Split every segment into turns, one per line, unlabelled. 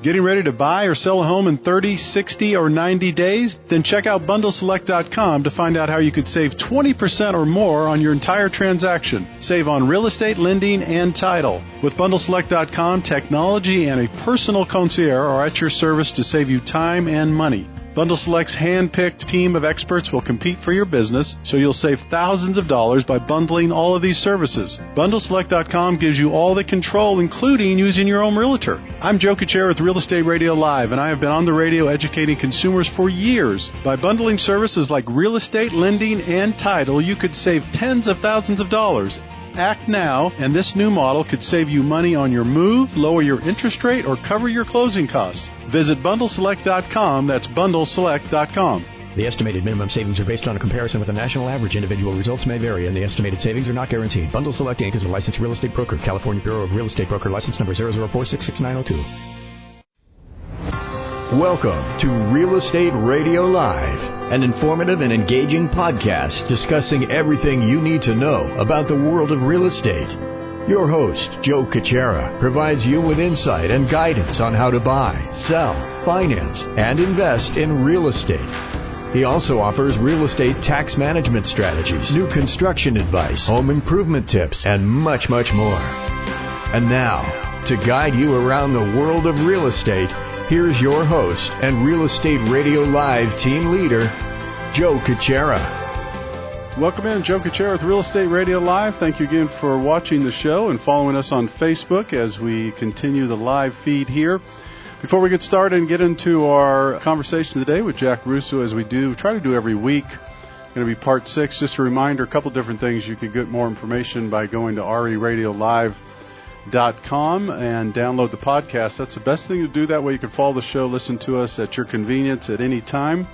Getting ready to buy or sell a home in 30, 60, or 90 days? Then check out BundleSelect.com to find out how you could save 20% or more on your entire transaction. Save on real estate, lending, and title. With BundleSelect.com, technology and a personal concierge are at your service to save you time and money. Bundle Select's hand-picked team of experts will compete for your business, so you'll save thousands of dollars by bundling all of these services. BundleSelect.com gives you all the control, including using your own realtor. I'm Joe Kuchera with Real Estate Radio Live, and I have been on the radio educating consumers for years. By bundling services like real estate, lending, and title, you could save tens of thousands of dollars. Act now, and this new model could save you money on your move, lower your interest rate, or cover your closing costs. Visit BundleSelect.com. That's BundleSelect.com.
The estimated minimum savings are based on a comparison with the national average. Individual results may vary, and the estimated savings are not guaranteed. Bundle Select Inc. is a licensed real estate broker. California Bureau of Real Estate Broker license number 004666902.
Welcome to Real Estate Radio Live, an informative and engaging podcast discussing everything you need to know about the world of real estate. Your host, Joe Kuchera, provides you with insight and guidance on how to buy, sell, finance, and invest in real estate. He also offers real estate tax management strategies, new construction advice, home improvement tips, and much, much more. And now, to guide you around the world of real estate, here's your host and Real Estate Radio Live team leader, Joe Kuchera.
Welcome in, Joe Kuchera with Real Estate Radio Live. Thank you again for watching the show and following us on Facebook as we continue the live feed here. Before we get started and get into our conversation today with Jack Russo, as we try to do every week, going to be part 6. Just a reminder, a couple different things. You can get more information by going to RERL-1485-Starting and download the podcast. That's the best thing to do. That way you can follow the show, listen to us at your convenience at any time.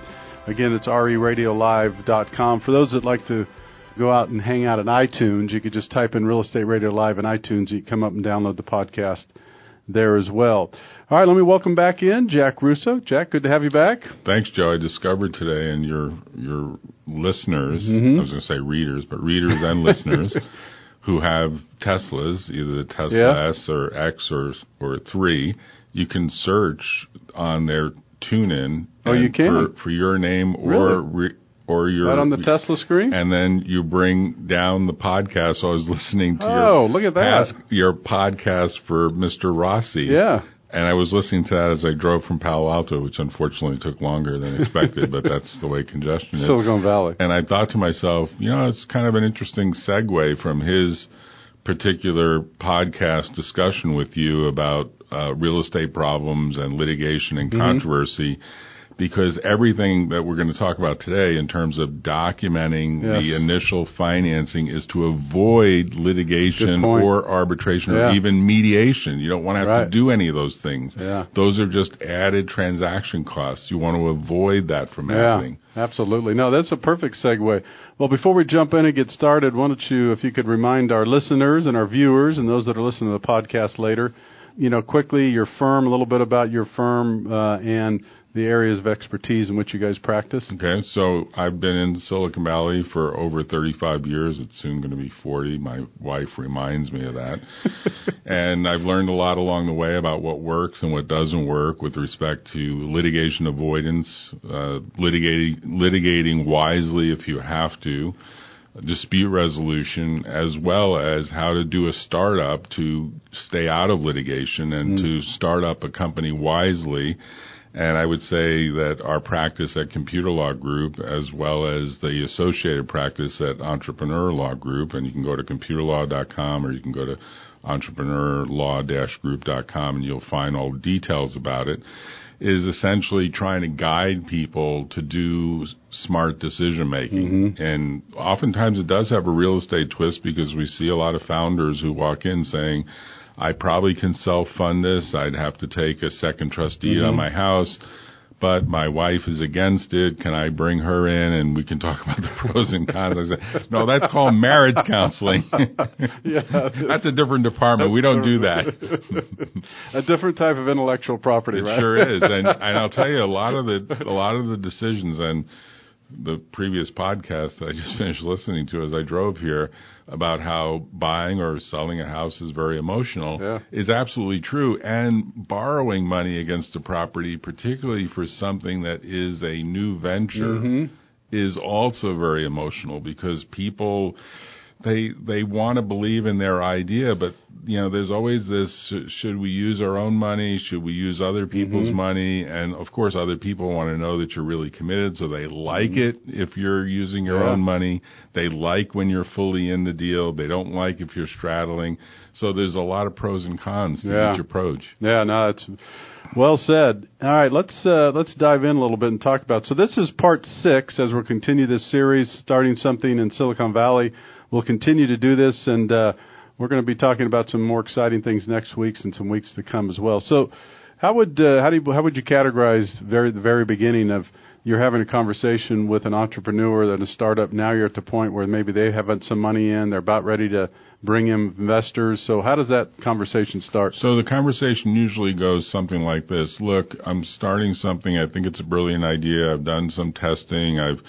Again, it's RERL-1485-Starting. For those that like to go out and hang out in iTunes, you could just type in Real Estate Radio Live in iTunes. You can come up and download the podcast there as well. All right, let me welcome back in Jack Russo. Jack, good to have you back.
Thanks, Joe. I discovered today, and your listeners, I was going to say readers, but readers and listeners, who have Teslas, either the Tesla S or X or 3, you can search on their TuneIn.
Oh, you can?
For your name or your...
Right on the Tesla screen?
And then you bring down the podcast. So I was listening to
look at that.
your podcast for Mr. Rossi.
Yeah.
And I was listening to that as I drove from Palo Alto, which unfortunately took longer than expected, but that's the way congestion is.
Silicon Valley.
And I thought to myself, it's kind of an interesting segue from his particular podcast discussion with you about real estate problems and litigation and controversy, because everything that we're going to talk about today in terms of documenting the initial financing is to avoid litigation or arbitration or even mediation. You don't want to have to do any of those things. Yeah. Those are just added transaction costs. You want to avoid that from happening.
Absolutely. No, that's a perfect segue. Well, before we jump in and get started, why don't you, if you could remind our listeners and our viewers and those that are listening to the podcast later, quickly, your firm, a little bit about your firm and the areas of expertise in which you guys practice.
Okay, so I've been in Silicon Valley for over 35 years. It's soon going to be 40. My wife reminds me of that. And I've learned a lot along the way about what works and what doesn't work with respect to litigation avoidance, litigating wisely if you have to, dispute resolution, as well as how to do a startup to stay out of litigation and to start up a company wisely. And I would say that our practice at Computer Law Group, as well as the associated practice at Entrepreneur Law Group, and you can go to computerlaw.com or you can go to entrepreneurlaw-group.com and you'll find all details about it, is essentially trying to guide people to do smart decision-making. And oftentimes it does have a real estate twist, because we see a lot of founders who walk in saying, I probably can self-fund this. I'd have to take a second trustee on my house, but my wife is against it. Can I bring her in and we can talk about the pros and cons? I said, no, that's called marriage counseling. That's a different department. We don't do that.
A different type of intellectual property, right?
It sure is. And I'll tell you, a lot of the decisions, and the previous podcast that I just finished listening to as I drove here about how buying or selling a house is very emotional is absolutely true. And borrowing money against a property, particularly for something that is a new venture, is also very emotional because people, they want to believe in their idea, but there's always this, should we use our own money? Should we use other people's money? And of course, other people want to know that you're really committed, so they like it if you're using your own money. They like when you're fully in the deal. They don't like if you're straddling. So there's a lot of pros and cons to each approach. Yeah, no, it's well said. All right, let's dive in a little bit and talk about. So this is part 6 as we'll continue this series, starting something in Silicon Valley. We'll continue to do this, and we're going to be talking about some more exciting things next week and some weeks to come as well. So, how would you categorize the very beginning of you're having a conversation with an entrepreneur that is a startup? Now you're at the point where maybe they have some money in, they're about ready to bring in investors. So, how does that conversation start? So the conversation usually goes something like this: Look, I'm starting something. I think it's a brilliant idea. I've done some testing. I've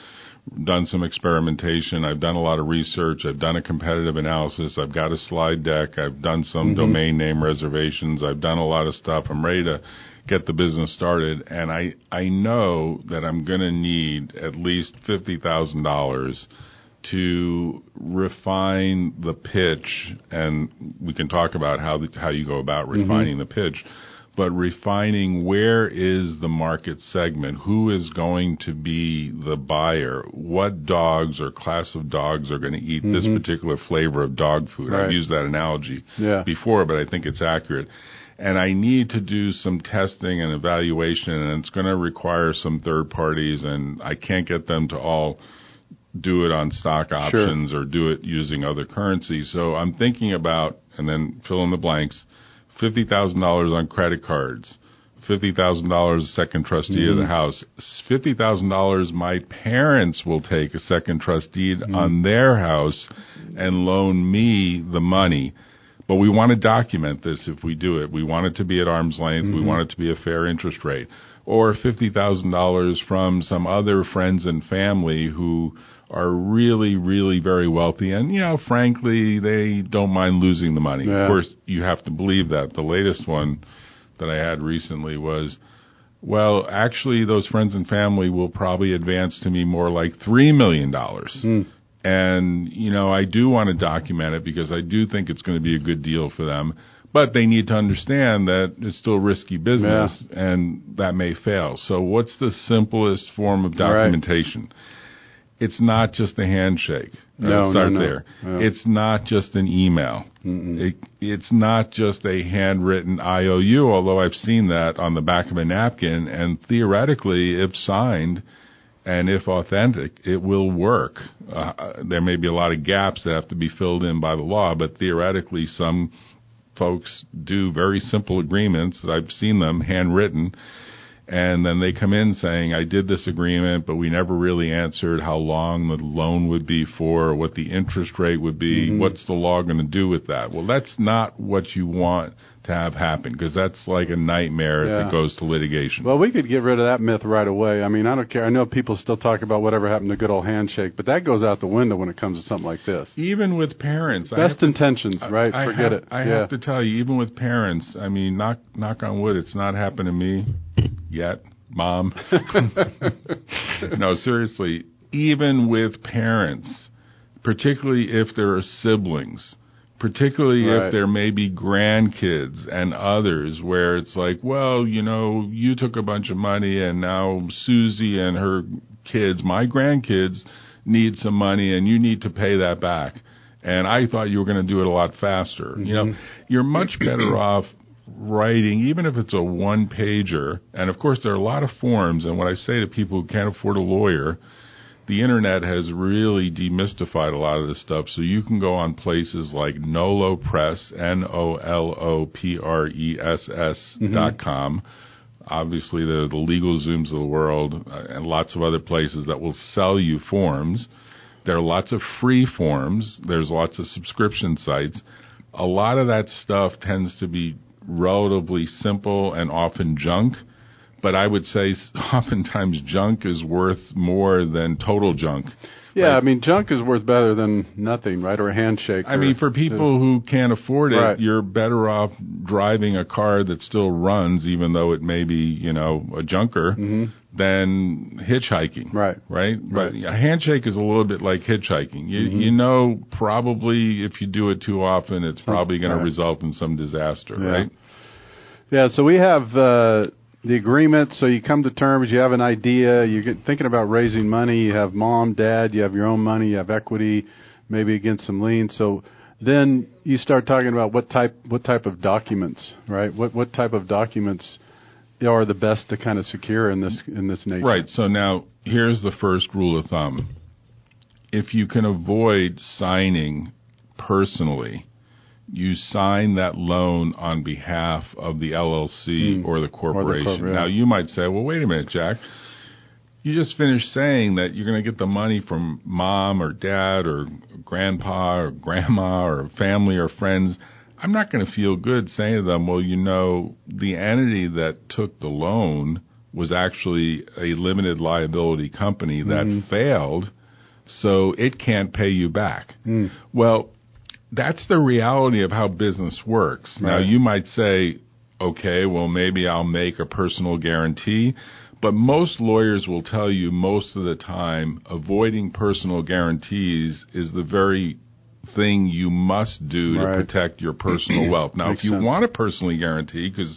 done some experimentation. I've done a lot of research. I've done a competitive analysis. I've got a slide deck. I've done some domain name reservations. I've done a lot of stuff. I'm ready to get the business started. And I know that I'm going to need at least $50,000 to refine the pitch. And we can talk about how you go about refining the pitch. But refining where is the market segment, who is going to be the buyer, what dogs or class of dogs are going to eat this particular flavor of dog food. I've used that analogy before, but I think it's accurate. And I need to do some testing and evaluation, and it's going to require some third parties, and I can't get them to all do it on stock options or do it using other currencies. So I'm thinking about, and then fill in the blanks, $50,000 on credit cards, $50,000 second trustee of the house, $50,000 my parents will take a second trust deed on their house and loan me the money. But we want to document this if we do it. We want it to be at arm's length. We want it to be a fair interest rate. Or $50,000 from some other friends and family who are really, really very wealthy. And, frankly, they don't mind losing the money. Of course, you have to believe that. The latest one that I had recently was, well, actually, those friends and family will probably advance to me more like $3 million. And, I do want to document it because I do think it's going to be a good deal for them. But they need to understand that it's still risky business and that may fail. So what's the simplest form of documentation? It's not just a handshake. No. It's not just an email. It's not just a handwritten IOU, although I've seen that on the back of a napkin. And theoretically, if signed and if authentic, it will work. There may be a lot of gaps that have to be filled in by the law, but theoretically, some folks do very simple agreements. I've seen them handwritten. And then they come in saying, I did this agreement, but we never really answered how long the loan would be for, what the interest rate would be, what's the law going to do with that? Well, that's not what you want to have happen, because that's like a nightmare if it goes to litigation. Well, we could get rid of that myth right away. I mean, I don't care. I know people still talk about whatever happened to good old handshake, but that goes out the window when it comes to something like this. Even with parents. Best intentions, right? Forget it. I have to tell you, even with parents, I mean, knock on wood, it's not happened to me yet, Mom. No, seriously, even with parents, particularly if there are siblings, particularly if there may be grandkids and others, where it's like, well, you took a bunch of money and now Susie and her kids, my grandkids, need some money and you need to pay that back. And I thought you were going to do it a lot faster. You're much better off writing, even if it's a one-pager. And, of course, there are a lot of forms. And when I say to people who can't afford a lawyer, the Internet has really demystified a lot of this stuff. So you can go on places like NoloPress, NOLOPRESS.com. Obviously, the LegalZooms of the world and lots of other places that will sell you forms. There are lots of free forms. There's lots of subscription sites. A lot of that stuff tends to be relatively simple and often junk, But I would say oftentimes junk is worth more than total junk.
Yeah,
right?
I mean, junk is worth better than nothing, right? Or a handshake.
I mean, for people who can't afford it,
right.
You're better off driving a car that still runs, even though it may be, a junker, than hitchhiking.
Right.
Right? But a handshake is a little bit like hitchhiking. You know, probably if you do it too often, it's probably going to result in some disaster, right?
Yeah, so we have the agreement, so you come to terms, you have an idea, you get thinking about raising money, you have mom, dad, you have your own money, you have equity, maybe against some liens. So then you start talking about what type of documents, right? What type of documents are the best to kind of secure in this nature?
Right. So now here's the first rule of thumb. If you can avoid signing personally, you sign that loan on behalf of the LLC or the corporation. Now, you might say, well, wait a minute, Jack. You just finished saying that you're going to get the money from mom or dad or grandpa or grandma or family or friends. I'm not going to feel good saying to them, well, the entity that took the loan was actually a limited liability company that failed, so it can't pay you back. Well, that's the reality of how business works. Right. Now, you might say, okay, well, maybe I'll make a personal guarantee, but most lawyers will tell you most of the time avoiding personal guarantees is the very thing you must do to protect your personal wealth. Now, if you want to personally guarantee, because,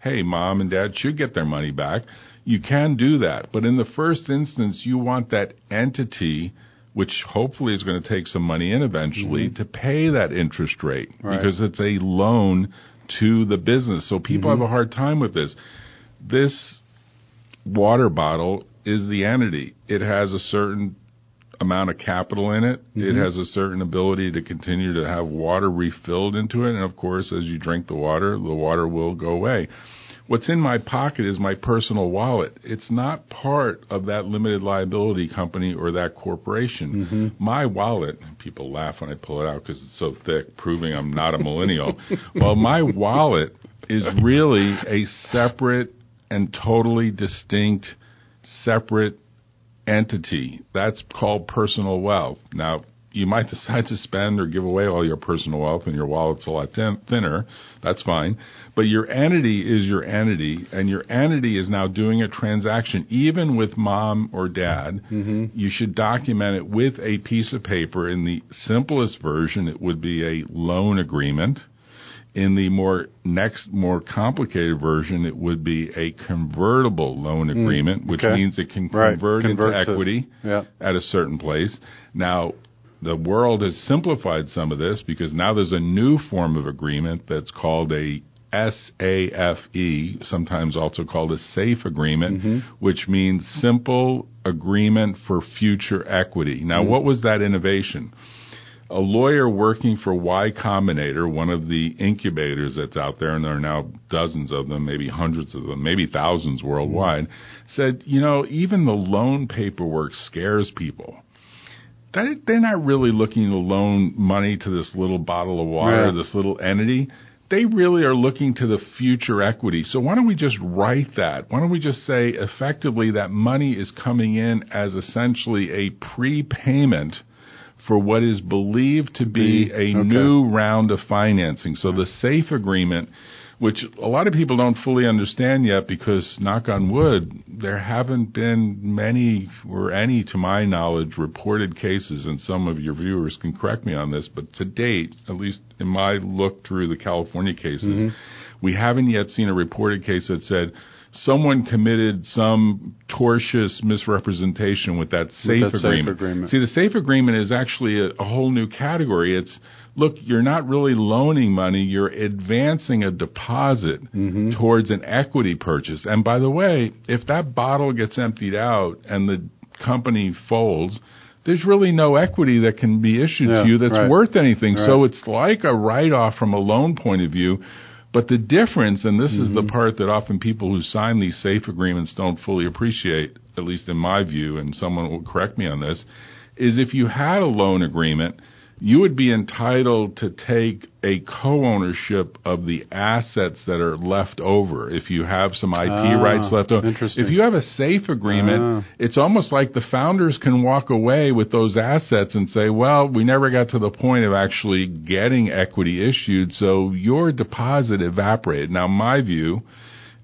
hey, mom and dad should get their money back, you can do that. But in the first instance, you want that entity, which hopefully is going to take some money in eventually, to pay that interest rate because it's a loan to the business. So people have a hard time with this. This water bottle is the entity. It has a certain amount of capital in it. It has a certain ability to continue to have water refilled into it. And, of course, as you drink the water will go away. What's in my pocket is my personal wallet. It's not part of that limited liability company or that corporation. My wallet, people laugh when I pull it out because it's so thick, proving I'm not a millennial. Well, my wallet is really a separate and totally distinct, separate entity. That's called personal wealth. Now, you might decide to spend or give away all your personal wealth and your wallet's a lot thinner. That's fine. But your entity is your entity, and your entity is now doing a transaction. Even with mom or dad, you should document it with a piece of paper. In the simplest version, it would be a loan agreement. In the more complicated version, it would be a convertible loan agreement, which means it can convert into equity at a certain place. Now, the world has simplified some of this because now there's a new form of agreement that's called a SAFE, sometimes also called a SAFE agreement, which means Simple Agreement for Future Equity. Now, what was that innovation? A lawyer working for Y Combinator, one of the incubators that's out there, and there are now dozens of them, maybe hundreds of them, maybe thousands worldwide, said, even the loan paperwork scares people. They're not really looking to loan money to this little bottle of water, this little entity. They really are looking to the future equity. So why don't we just write that? Why don't we just say effectively that money is coming in as essentially a prepayment for what is believed to be a new round of financing. So the SAFE agreement, which a lot of people don't fully understand yet because, knock on wood, there haven't been many or any, to my knowledge, reported cases, and some of your viewers can correct me on this, but to date, at least in my look through the California cases, we haven't yet seen a reported case that said someone committed some tortious misrepresentation with that SAFE agreement. See, the SAFE agreement is actually a whole new category. It's, look, you're not really loaning money. You're advancing a deposit towards an equity purchase. And by the way, if that bottle gets emptied out and the company folds, there's really no equity that can be issued to you that's worth anything. So it's like a write-off from a loan point of view. But the difference, and this is the part that often people who sign these SAFE agreements don't fully appreciate, at least in my view, and someone will correct me on this, is if you had a loan agreement, you would be entitled to take a co-ownership of the assets that are left over if you have some IP rights left over.
Interesting.
If you have a safe agreement, it's almost like the founders can walk away with those assets and say, well, we never got to the point of actually getting equity issued, so your deposit evaporated. Now, my view,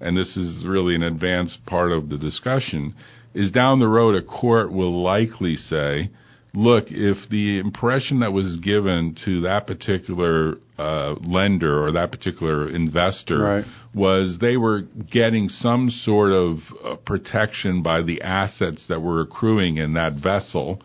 and this is really an advanced part of the discussion, is down the road a court will likely say, look, if the impression that was given to that particular lender or that particular investor was they were getting some sort of protection by the assets that were accruing in that vessel,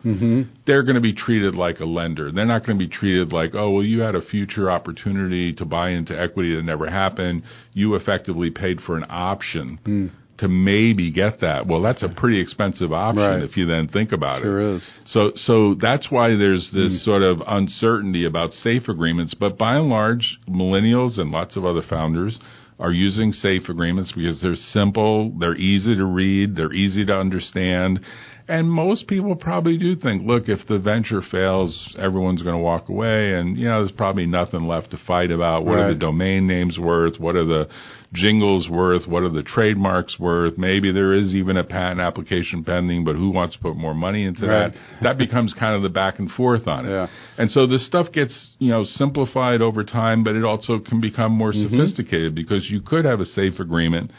they're going to be treated like a lender. They're not going to be treated like, oh, well, you had a future opportunity to buy into equity that never happened. You effectively paid for an option to maybe get that. Well, that's a pretty expensive option if you then think about it.
Sure is.
So that's why there's this sort of uncertainty about safe agreements. But by and large, millennials and lots of other founders are using safe agreements because they're simple, they're easy to read, they're easy to understand. And most people probably do think, look, if the venture fails, everyone's going to walk away, and, there's probably nothing left to fight about. What are the domain names worth? What are the jingles worth? What are the trademarks worth? Maybe there is even a patent application pending, but who wants to put more money into that? That becomes kind of the back and forth on it. And so this stuff gets, simplified over time, but it also can become more sophisticated because you could have a safe agreement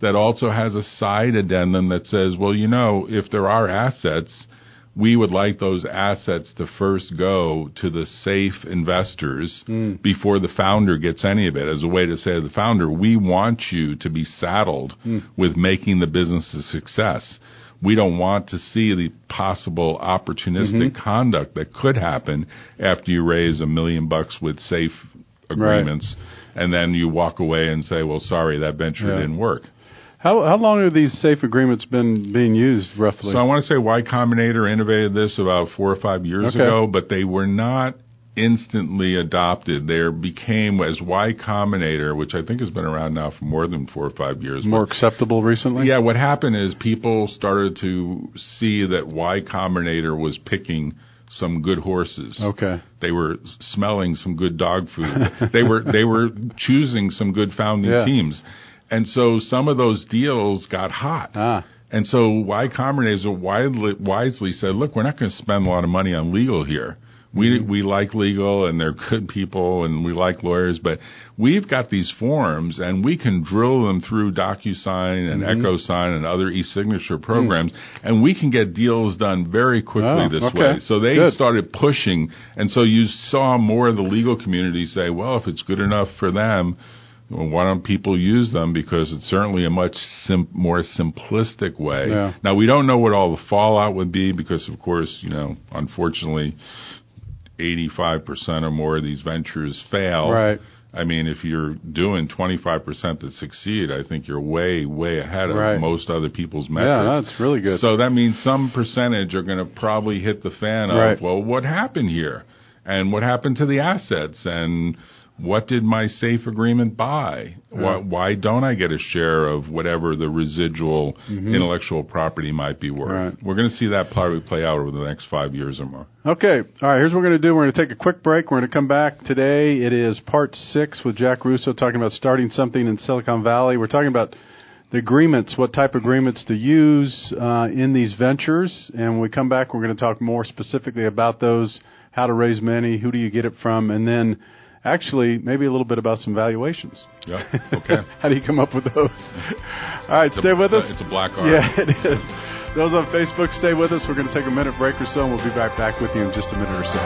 that also has a side addendum that says, well, if there are assets, we would like those assets to first go to the safe investors before the founder gets any of it, as a way to say to the founder, we want you to be saddled with making the business a success. We don't want to see the possible opportunistic conduct that could happen after you raise $1 million with safe agreements, and then you walk away and say, well, sorry, that venture didn't work.
How long have these safe agreements been being used, roughly?
So I want to say Y Combinator innovated this about 4 or 5 years ago, but they were not instantly adopted. They became, as Y Combinator, which I think has been around now for more than 4 or 5 years.
More acceptable recently?
Yeah, what happened is people started to see that Y Combinator was picking some good horses. They were smelling some good dog food. They were choosing some good founding teams. And so some of those deals got hot. And so Y Combinator wisely said, look, we're not going to spend a lot of money on legal here. We like legal, and they're good people, and we like lawyers, but we've got these forms, and we can drill them through DocuSign and EchoSign and other e-signature programs, and we can get deals done very quickly this way. So they started pushing, and so you saw more of the legal community say, well, if it's good enough for them, well, why don't people use them? Because it's certainly a much more simplistic way. Now, we don't know what all the fallout would be because, of course, unfortunately, 85% or more of these ventures fail. I mean, if you're doing 25% that succeed, I think you're way, way ahead of most other people's metrics.
Yeah, that's really good.
So that means some percentage are going to probably hit the fan of, well, what happened here? And what happened to the assets? And what did my safe agreement buy? Why don't I get a share of whatever the residual intellectual property might be worth? We're going to see that probably play out over the next 5 years or more. Okay.
All right, here's what we're going to do. We're going to take a quick break. We're going to come back today. It is part 6 with Jack Russo talking about starting something in Silicon Valley. We're talking about the agreements, what type of agreements to use in these ventures. And when we come back, we're going to talk more specifically about those, how to raise money, who do you get it from, and then actually, maybe a little bit about some valuations.
Yeah, okay.
How do you come up with those? All right, stay with us.
It's a black art.
Yeah, it is. Those on Facebook, stay with us. We're going to take a minute break or so, and we'll be back with you in just a minute or so.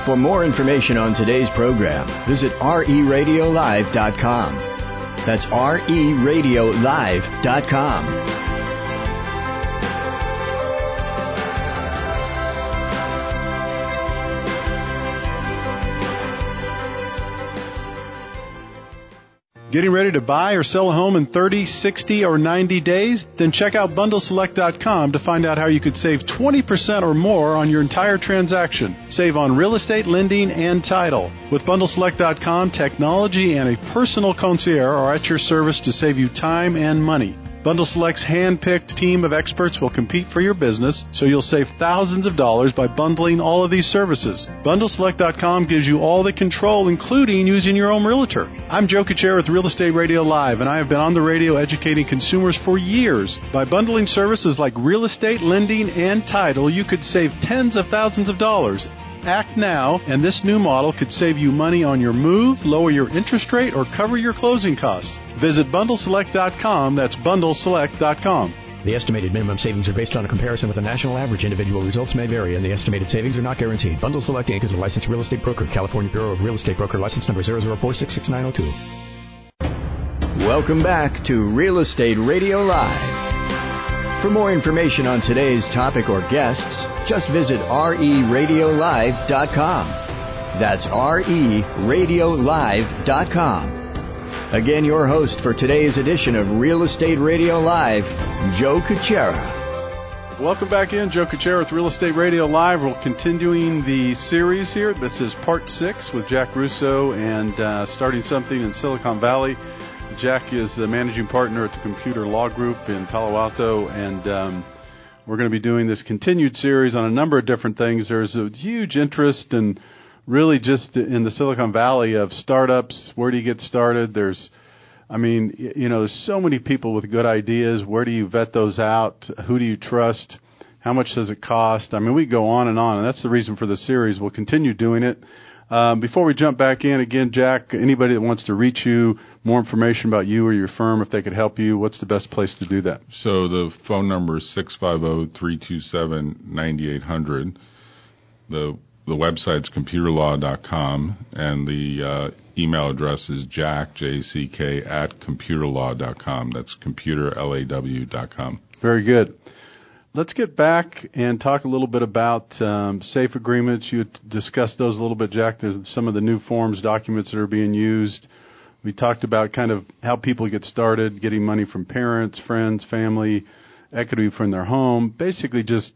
For more information on today's program, visit RERadiolive.com. That's RERadiolive.com.
Getting ready to buy or sell a home in 30, 60, or 90 days? Then check out BundleSelect.com to find out how you could save 20% or more on your entire transaction. Save on real estate, lending, and title. With BundleSelect.com, technology and a personal concierge are at your service to save you time and money. Bundle Select's hand-picked team of experts will compete for your business, so you'll save thousands of dollars by bundling all of these services. BundleSelect.com gives you all the control, including using your own realtor. I'm Joe Kuchera with Real Estate Radio Live, and I have been on the radio educating consumers for years. By bundling services like real estate, lending, and title, you could save tens of thousands of dollars. Act now, and this new model could save you money on your move, lower your interest rate, or cover your closing costs. Visit BundleSelect.com. That's BundleSelect.com.
The estimated minimum savings are based on a comparison with the national average. Individual results may vary, and the estimated savings are not guaranteed. Bundle Select Inc. is a licensed real estate broker. California Bureau of Real Estate Broker license number 004-66902.
Welcome back to Real Estate Radio Live. For more information on today's topic or guests, just visit RERadiolive.com. That's RERadiolive.com. Again, your host for today's edition of Real Estate Radio Live, Joe Kuchera.
Welcome back in. Joe Kuchera with Real Estate Radio Live. We're continuing the series here. This is part 6 with Jack Russo and starting something in Silicon Valley. Jack is the managing partner at the Computer Law Group in Palo Alto, and we're going to be doing this continued series on a number of different things. There's a huge interest and really just in the Silicon Valley of startups. Where do you get started? There's so many people with good ideas. Where do you vet those out? Who do you trust? How much does it cost? I mean, we go on, and that's the reason for the series. We'll continue doing it. Before we jump back in, again, Jack, anybody that wants to reach you, more information about you or your firm, if they could help you, what's the best place to do that?
So the phone number is 650-327-9800. The website's computerlaw.com, and the email address is jack, J-C-K, at computerlaw.com. That's computerlaw.com.
Very good. Let's get back and talk a little bit about safe agreements. You discussed those a little bit, Jack. There's some of the new forms, documents that are being used. We talked about kind of how people get started, getting money from parents, friends, family, equity from their home, basically just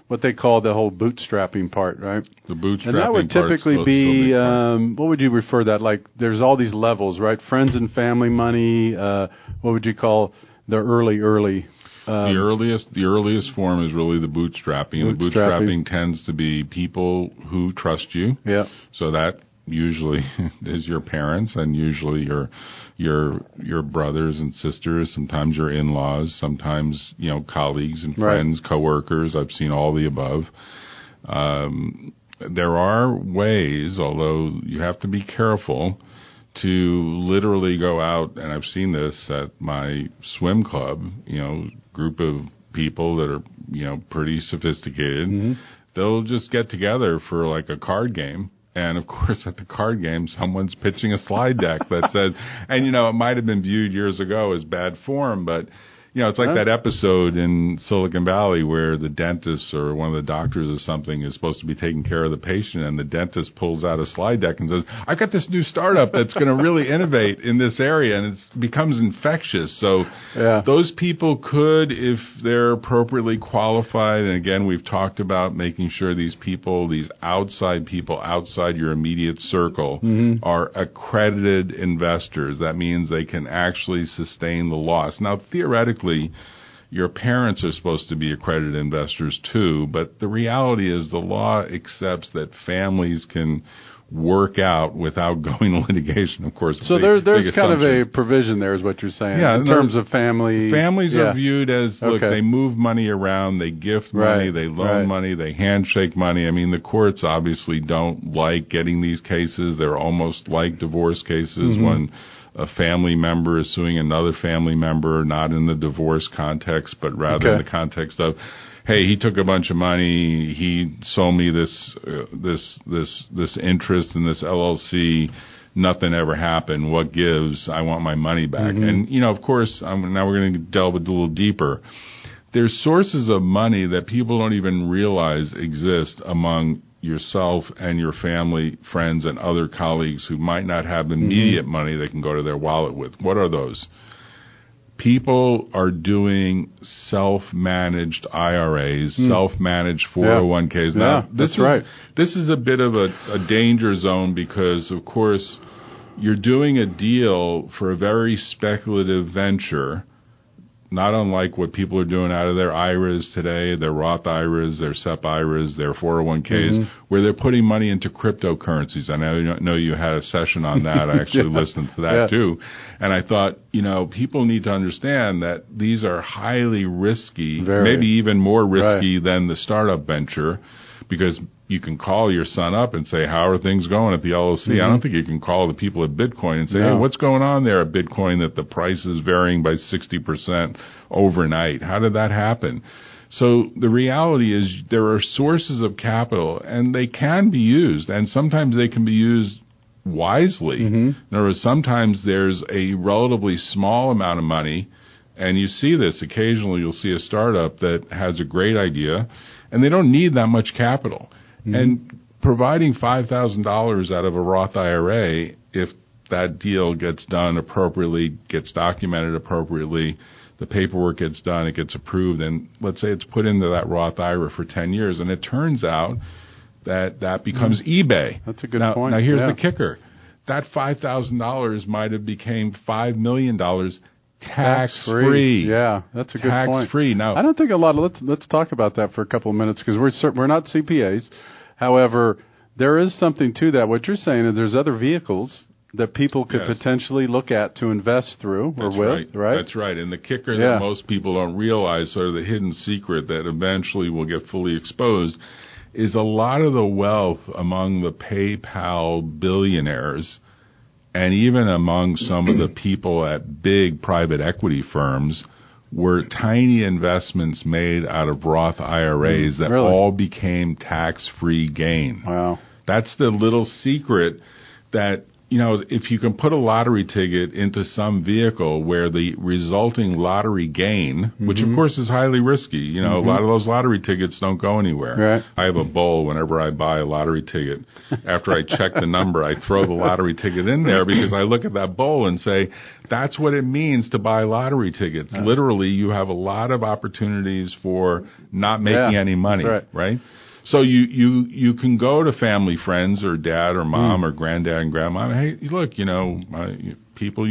what they call the whole bootstrapping part, right?
The bootstrapping part.
And that would typically be, what would you refer that? Like there's all these levels, right? Friends and family money, what would you call the early
the earliest form is really the bootstrapping. The bootstrapping tends to be people who trust you.
Yeah.
So that usually is your parents, and usually your brothers and sisters, sometimes your in-laws, sometimes colleagues and friends, coworkers. I've seen all the above. There are ways, although you have to be careful, to literally go out, and I've seen this at my swim club, group of people that are, pretty sophisticated. Mm-hmm. They'll just get together for like a card game. And, of course, at the card game, someone's pitching a slide deck that says, and, it might have been viewed years ago as bad form, but, it's like that episode in Silicon Valley where the dentist or one of the doctors or something is supposed to be taking care of the patient, and the dentist pulls out a slide deck and says, I've got this new startup that's going to really innovate in this area, and it becomes infectious. So those people could, if they're appropriately qualified, and again, we've talked about making sure these people, these outside people outside your immediate circle are accredited investors. That means they can actually sustain the loss. Now, theoretically, your parents are supposed to be accredited investors too, but the reality is the law accepts that families can work out without going to litigation, of course.
So there's kind of a provision there is what you're saying, in terms of family.
Families are viewed as, look, they move money around, they gift money, they loan money, they handshake money. I mean, the courts obviously don't like getting these cases. They're almost like divorce cases when a family member is suing another family member, not in the divorce context, but rather in the context of, hey, he took a bunch of money, he sold me this interest in this LLC, nothing ever happened. What gives? I want my money back. And of course, now we're going to delve a little deeper. There's sources of money that people don't even realize exist among yourself and your family, friends, and other colleagues who might not have immediate money they can go to their wallet with. What are those? People are doing self-managed IRAs, self-managed 401ks. Now, this is a bit of a danger zone because, of course, you're doing a deal for a very speculative venture. not unlike what people are doing out of their IRAs today, their Roth IRAs, their SEP IRAs, their 401ks, where they're putting money into cryptocurrencies. I know you had a session on that. I actually listened to that too. And I thought, people need to understand that these are highly risky, maybe even more risky than the startup venture, because you can call your son up and say, how are things going at the LLC? I don't think you can call the people at Bitcoin and say, hey, what's going on there at Bitcoin that the price is varying by 60% overnight? How did that happen? So the reality is there are sources of capital, and they can be used, and sometimes they can be used wisely. In other words, sometimes there's a relatively small amount of money, and you see this occasionally. You'll see a startup that has a great idea, and they don't need that much capital. And providing $5,000 out of a Roth IRA, if that deal gets done appropriately, gets documented appropriately, the paperwork gets done, it gets approved, and let's say it's put into that Roth IRA for 10 years, and it turns out that becomes eBay.
That's a good point.
Now here's the kicker. That $5,000 might have became $5 million tax-free.
Yeah, that's a good point.
Tax-free. Now,
I don't think a lot of let's talk about that for a couple of minutes, because we're not CPAs. However, there is something to that. What you're saying is there's other vehicles that people could potentially look at to invest through right?
That's right. And the kicker that most people don't realize, sort of the hidden secret that eventually will get fully exposed, is a lot of the wealth among the PayPal billionaires and even among some of the people at big private equity firms were tiny investments made out of Roth IRAs that all became tax-free gain.
Wow.
That's the little secret that, if you can put a lottery ticket into some vehicle where the resulting lottery gain, which of course is highly risky, a lot of those lottery tickets don't go anywhere.
Right.
I have a bowl whenever I buy a lottery ticket. After I check the number, I throw the lottery ticket in there because I look at that bowl and say, that's what it means to buy lottery tickets. Literally, you have a lot of opportunities for not making any money, right? So you can go to family, friends, or dad or mom or granddad and grandma. Hey, look, people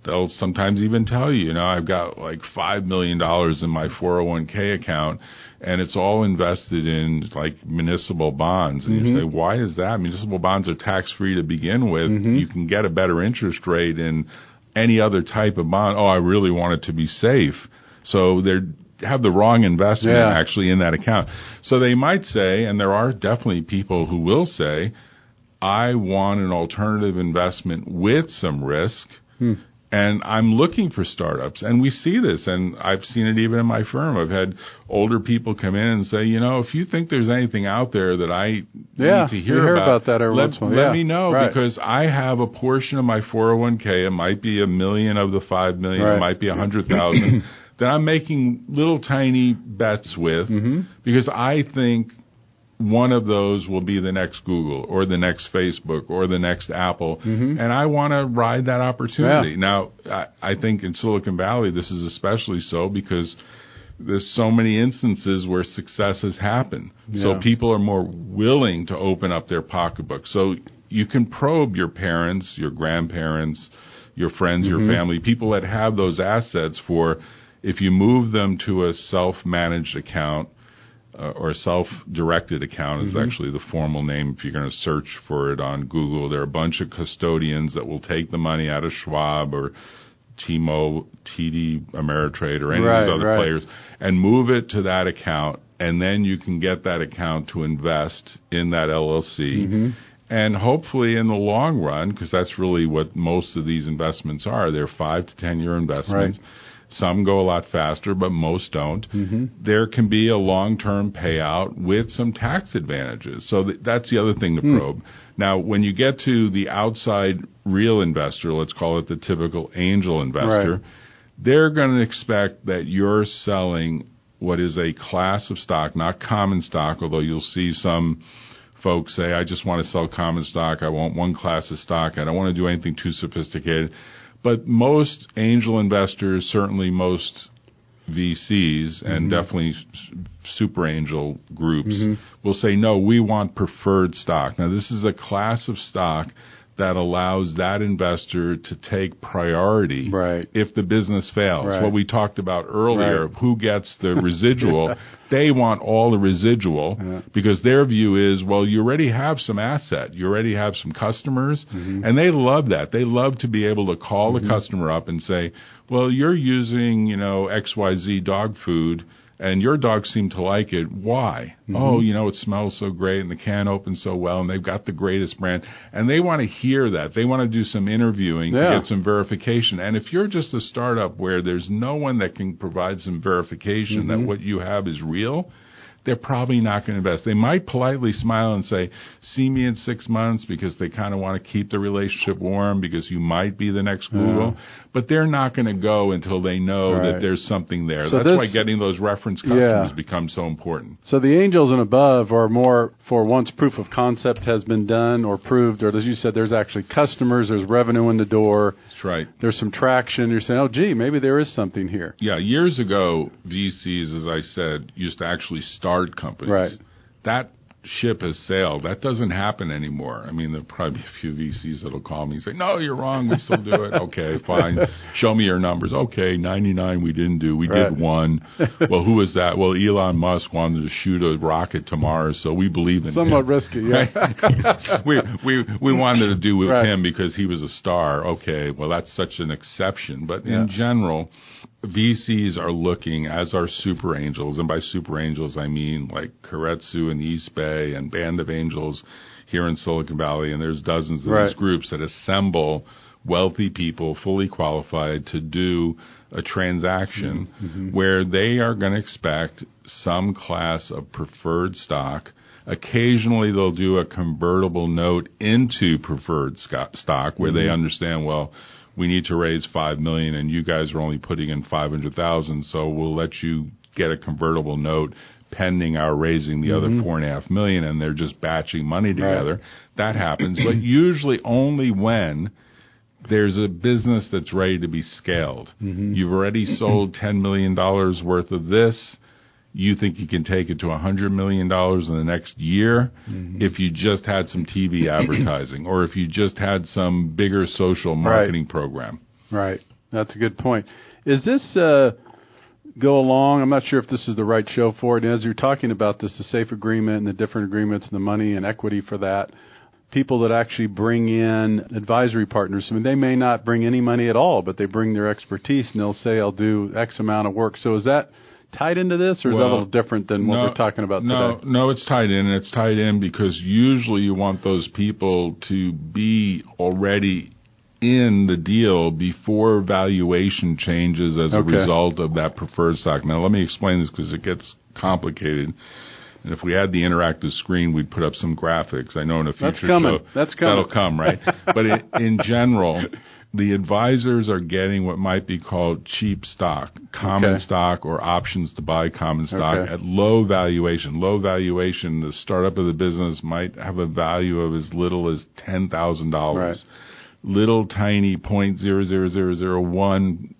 they'll sometimes even tell you, I've got like $5 million in my 401k account, and it's all invested in like municipal bonds. And you say, why is that? Municipal bonds are tax-free to begin with. You can get a better interest rate in any other type of bond. Oh, I really want it to be safe. So they're have the wrong investment actually in that account. So they might say, and there are definitely people who will say, I want an alternative investment with some risk, and I'm looking for startups. And we see this, and I've seen it even in my firm. I've had older people come in and say, if you think there's anything out there that I need to hear about that let me know, because I have a portion of my 401k. It might be $1 million of the $5 million. It might be $100,000. that I'm making little tiny bets with because I think one of those will be the next Google or the next Facebook or the next Apple, and I want to ride that opportunity. Now, I think in Silicon Valley this is especially so because there's so many instances where success has happened. So people are more willing to open up their pocketbook. So you can probe your parents, your grandparents, your friends, your family, people that have those assets for if you move them to a self-managed account or a self-directed account is actually the formal name if you're going to search for it on Google. There are a bunch of custodians that will take the money out of Schwab or TD Ameritrade or any of these other players and move it to that account, and then you can get that account to invest in that LLC. And hopefully in the long run, because that's really what most of these investments are, they're 5 to 10 year investments. Some go a lot faster, but most don't. There can be a long-term payout with some tax advantages. So that's the other thing to probe. Now, when you get to the outside real investor, let's call it the typical angel investor, they're going to expect that you're selling what is a class of stock, not common stock, although you'll see some folks say, I just want to sell common stock. I want one class of stock. I don't want to do anything too sophisticated. But most angel investors, certainly most VCs, and definitely super angel groups will say, no, we want preferred stock. Now, this is a class of stock that allows that investor to take priority if the business fails. What we talked about earlier, who gets the residual, they want all the residual because their view is, well, you already have some asset. You already have some customers, and they love that. They love to be able to call the customer up and say, well, you're using, XYZ dog food, and your dogs seem to like it. Why? Oh, it smells so great, and the can opens so well, and they've got the greatest brand. And they want to hear that. They want to do some interviewing to get some verification. And if you're just a startup where there's no one that can provide some verification that what you have is real, they're probably not going to invest. They might politely smile and say, see me in 6 months, because they kind of want to keep the relationship warm because you might be the next Google. But they're not going to go until they know that there's something there. So that's why getting those reference customers becomes so important.
So the angels and above are more for once proof of concept has been done or proved, or as you said, there's actually customers, there's revenue in the door.
That's right.
There's some traction. You're saying, oh, gee, maybe there is something here.
Yeah, years ago, VCs, as I said, used to actually start companies.
Right.
That ship has sailed. That doesn't happen anymore. I mean, there'll probably be a few VCs that'll call me and say, no, you're wrong. We still do it. Okay, fine. Show me your numbers. Okay, 99 we didn't do. We did one. Well, who was that? Well, Elon Musk wanted to shoot a rocket to Mars, so we believe in him.
Somewhat risky, yeah.
we wanted to do with him because he was a star. Okay, well, that's such an exception. But in general, VCs are looking, as are super angels, and by super angels I mean like Keiretsu in the East Bay and Band of Angels here in Silicon Valley, and there's dozens of these groups that assemble wealthy people, fully qualified, to do a transaction where they are going to expect some class of preferred stock. Occasionally they'll do a convertible note into preferred stock where they understand, well, we need to raise $5 million, and you guys are only putting in $500,000, so we'll let you get a convertible note pending our raising the other $4.5 million, and they're just batching money together. That happens, but usually only when there's a business that's ready to be scaled. You've already sold $10 million worth of this. You think you can take it to $100 million in the next year if you just had some TV advertising or if you just had some bigger social marketing program.
Right. That's a good point. Is this go along? I'm not sure if this is the right show for it. And as you're talking about this, the SAFE agreement and the different agreements and the money and equity for that, people that actually bring in advisory partners, I mean, they may not bring any money at all, but they bring their expertise and they'll say, I'll do X amount of work. So is that tied into this, or is that a little different than what we're talking about today?
No, it's tied in. It's tied in because usually you want those people to be already in the deal before valuation changes as a result of that preferred stock. Now, let me explain this because it gets complicated. And if we had the interactive screen, we'd put up some graphics. I know in a future show that'll come, right? But in general, the advisors are getting what might be called cheap stock, common stock or options to buy common stock at low valuation. Low valuation, the startup of the business might have a value of as little as $10,000. Little tiny 0.00001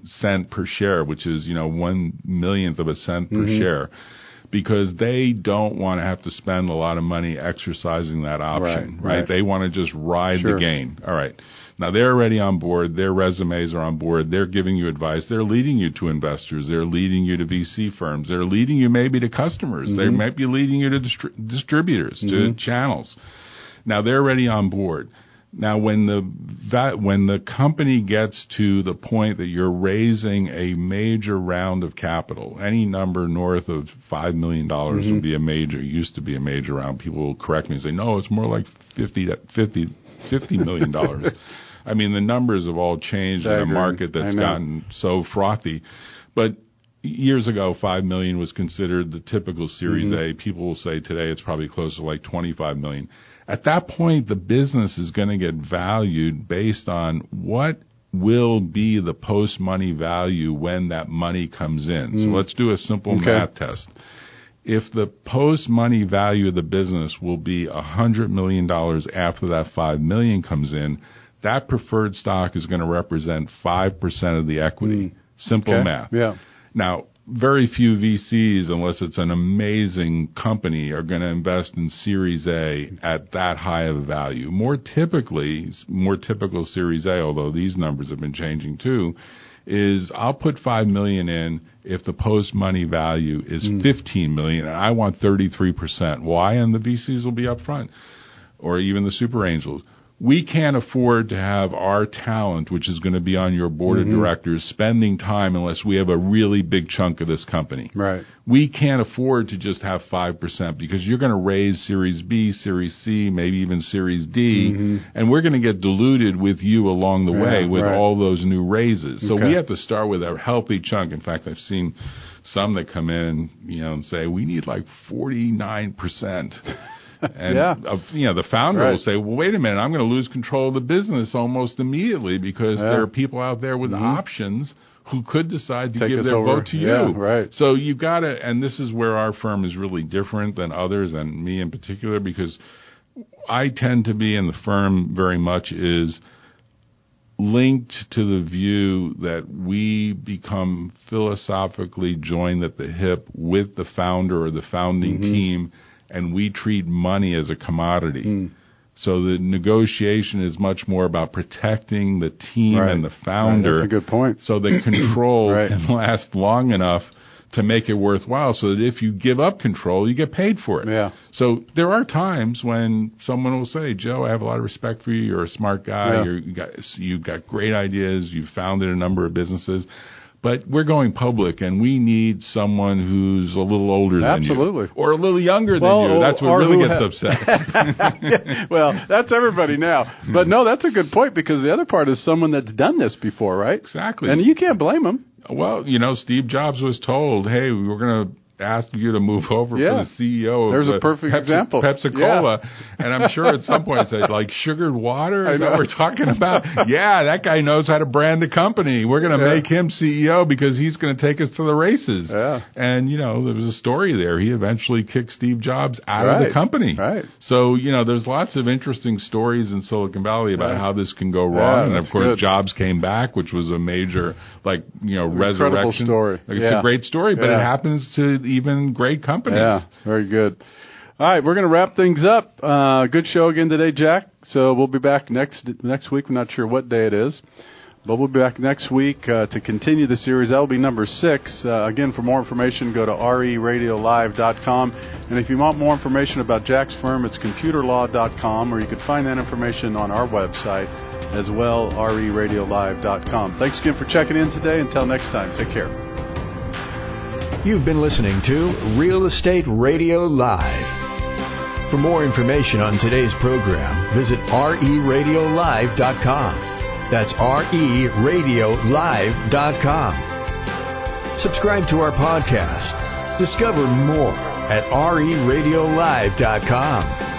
cent per share, which is, 1/1,000,000th of a cent per share. Because they don't want to have to spend a lot of money exercising that option, right? They want to just ride the gain. All right. Now, they're already on board. Their resumes are on board. They're giving you advice. They're leading you to investors. They're leading you to VC firms. They're leading you maybe to customers. They might be leading you to distributors, to channels. Now, they're already on board. Now, when the company gets to the point that you're raising a major round of capital, any number north of $5 million would be used to be a major round. People will correct me and say, no, it's more like $50 million. I mean, the numbers have all changed in a market that's gotten so frothy. But years ago, $5 million was considered the typical Series A. People will say today it's probably close to like $25 million. At that point, the business is going to get valued based on what will be the post-money value when that money comes in. So let's do a simple math test. If the post-money value of the business will be $100 million after that $5 million comes in, that preferred stock is going to represent 5% of the equity. Simple math. Now, very few VCs, unless it's an amazing company, are going to invest in Series A at that high of a value. More typical Series A, although these numbers have been changing too, is I'll put $5 million in if the post-money value is $15 million, and I want 33%. Why? And the VCs will be up front, or even the super angels. We can't afford to have our talent, which is going to be on your board of directors, spending time unless we have a really big chunk of this company.
Right.
We can't afford to just have 5% because you're going to raise Series B, Series C, maybe even Series D, and we're going to get diluted with you along the way with all those new raises. So we have to start with a healthy chunk. In fact, I've seen some that come in, and say, we need like 49%. And the founder will say, well, wait a minute, I'm going to lose control of the business almost immediately because there are people out there with options who could decide to give their vote to you.
Yeah, right.
So you've got to, and this is where our firm is really different than others, and me in particular, because I tend to be in the firm very much is linked to the view that we become philosophically joined at the hip with the founder or the founding team, and we treat money as a commodity. So the negotiation is much more about protecting the team and the founder.
That's a good point.
So that control can last long enough to make it worthwhile, so that if you give up control, you get paid for it.
Yeah.
So there are times when someone will say, Joe, I have a lot of respect for you. You're a smart guy. You've got great ideas. You've founded a number of businesses. But we're going public, and we need someone who's a little older than you. Or a little younger than you. That's what really gets upset.
Well, that's everybody now. But no, that's a good point, because the other part is someone that's done this before, right?
Exactly.
And you can't blame them.
Well, Steve Jobs was told, hey, we're going to ask you to move over for the CEO
There's
of
a perfect example.
Pepsi-Cola. And I'm sure at some point said, like, sugared water? Is that what we're talking about? That guy knows how to brand a company. We're going to make him CEO because he's going to take us to the races.
Yeah.
And, there was a story there. He eventually kicked Steve Jobs out of the company.
Right.
So, there's lots of interesting stories in Silicon Valley about how this can go wrong. And, of course, Jobs came back, which was a major, resurrection.
Incredible story.
It's a great story, but it happens to even great companies.
Yeah, very good. All right, we're going to wrap things up. Good show again today, Jack. So we'll be back next week. We're not sure what day it is, but we'll be back next week to continue the series. That'll be number 6. Again, for more information, go to RERadiolive.com. And if you want more information about Jack's firm, it's computerlaw.com, or you could find that information on our website as well, RERadiolive.com. Thanks again for checking in today. Until next time, take care.
You've been listening to Real Estate Radio Live. For more information on today's program, visit RERadiolive.com. That's RERadiolive.com. Subscribe to our podcast. Discover more at RERadiolive.com.